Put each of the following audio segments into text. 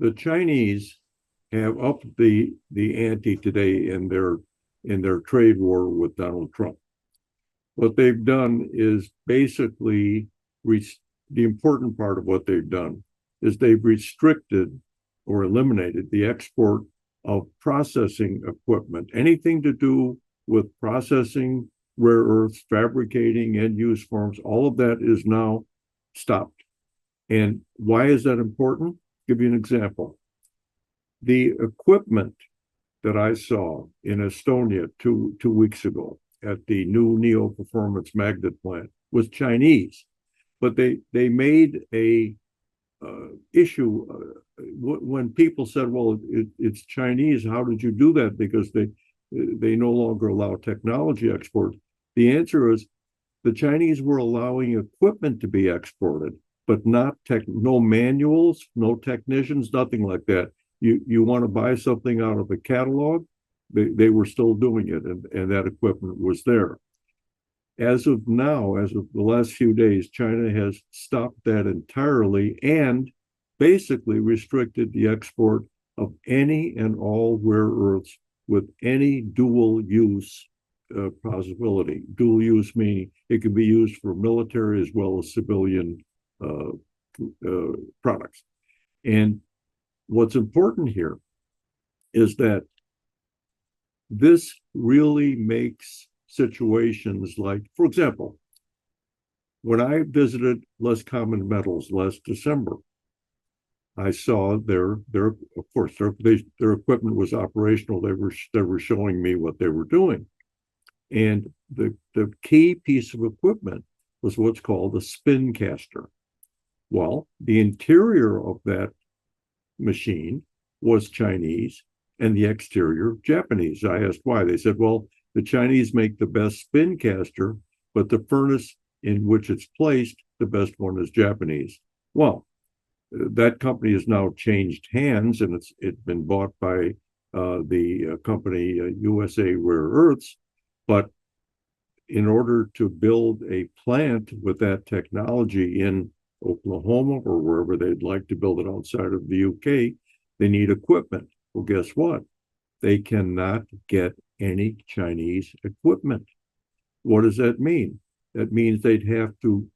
The Chinese have upped the ante today in their trade war with Donald Trump. What they've done is basically the important part of what they've done is they've restricted or eliminated the export of processing equipment, anything to do with processing rare earths, fabricating end use forms, all of that is now stopped. And why is that important? I'll give you an example. The equipment that I saw in Estonia two weeks ago at the new Neo Performance magnet plant was Chinese, but they made a issue when people said, "Well, it's Chinese. How did you do that?" Because they no longer allow technology export. The answer is the Chinese were allowing equipment to be exported, but no manuals, no technicians, nothing like that. You want to buy something out of a catalog, they were still doing it, and that equipment was there. As of now, as of the last few days, China has stopped that entirely and basically restricted the export of any and all rare earths with any dual use possibility. Dual use meaning it can be used for military as well as civilian products. And what's important here is that this really makes situations like, for example, when I visited Less Common Metals last December, I saw their equipment was operational. They were showing me what they were doing, and the key piece of equipment was what's called a spin caster. Well, the interior of that machine was Chinese and the exterior Japanese. I asked why. They said, well, the Chinese make the best spin caster, but the furnace in which it's placed, the best one is Japanese. Well, that company has now changed hands, and it's been bought by the company USA Rare Earths. But in order to build a plant with that technology in Oklahoma or wherever they'd like to build it outside of the UK, they need equipment. Well, guess what? They cannot get any Chinese equipment. What does that mean? That means they'd have to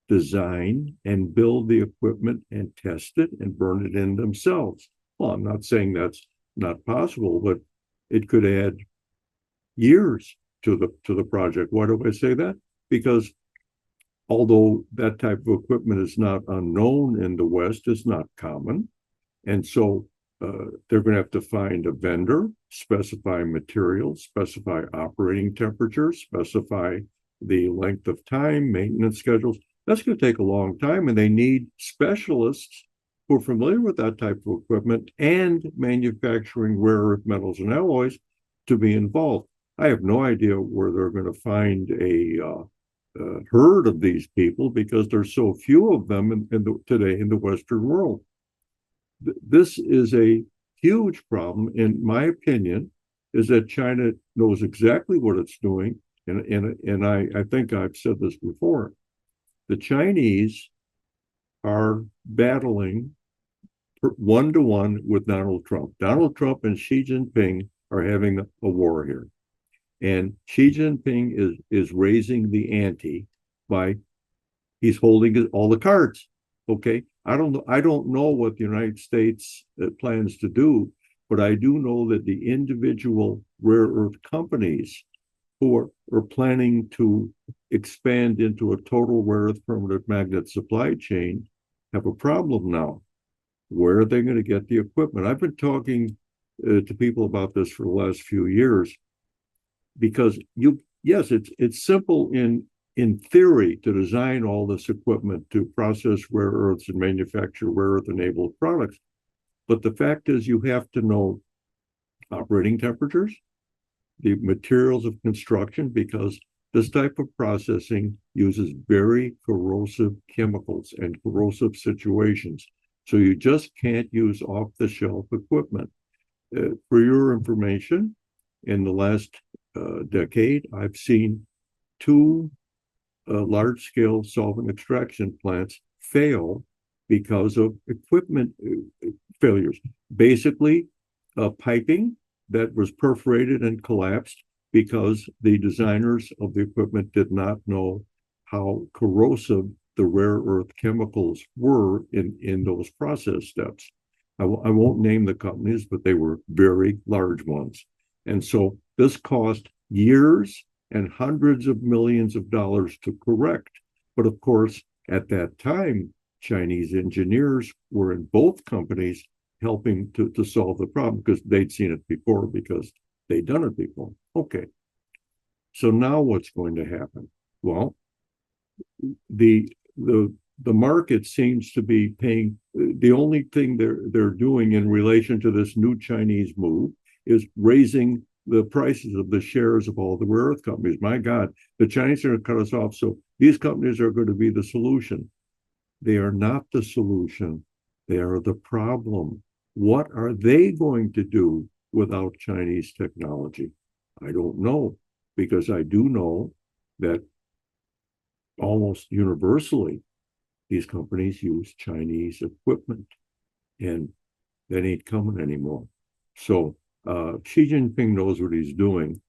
design and build the equipment and test it and burn it in themselves. Well, I'm not saying that's not possible, but it could add years to the project. Why do I say that? Because although that type of equipment is not unknown in the West, it's not common. And so they're going to have to find a vendor, specify materials, specify operating temperatures, specify the length of time, maintenance schedules. That's going to take a long time, and they need specialists who are familiar with that type of equipment and manufacturing rare earth metals and alloys to be involved. I have no idea where they're going to find a herd of these people because there's so few of them today in the Western world. This is a huge problem, in my opinion, is that China knows exactly what it's doing. And I think I've said this before. The Chinese are battling one-to-one with Donald Trump. Donald Trump and Xi Jinping are having a war here. And Xi Jinping is raising the ante by he's holding all the cards. Okay. I don't know what the United States plans to do, but I do know that the individual rare earth companies who are planning to expand into a total rare earth permanent magnet supply chain have a problem now. Where are they going to get the equipment? I've been talking to people about this for the last few years because yes, it's simple in theory to design all this equipment to process rare earths and manufacture rare earth enabled products. But the fact is you have to know operating temperatures, the materials of construction, because this type of processing uses very corrosive chemicals and corrosive situations. So you just can't use off-the-shelf equipment. For your information, in the last decade, I've seen two large-scale solvent extraction plants fail because of equipment failures. Basically, piping that was perforated and collapsed because the designers of the equipment did not know how corrosive the rare earth chemicals were in those process steps. I won't name the companies, but they were very large ones. And so this cost years and hundreds of millions of dollars to correct. But of course, at that time, Chinese engineers were in both companies helping to solve the problem because they'd seen it before because they'd done it before. Okay. So now what's going to happen? Well, the market seems to be paying. The only thing they're doing in relation to this new Chinese move is raising the prices of the shares of all the rare earth companies. My God, the Chinese are going to cut us off. So these companies are going to be the solution. They are not the solution. They are the problem. What are they going to do without Chinese technology? I don't know, because I do know that almost universally, these companies use Chinese equipment, and that ain't coming anymore. So Xi Jinping knows what he's doing.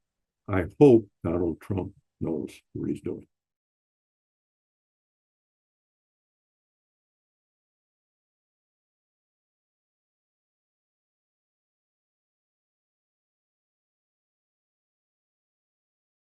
I hope Donald Trump knows what he's doing.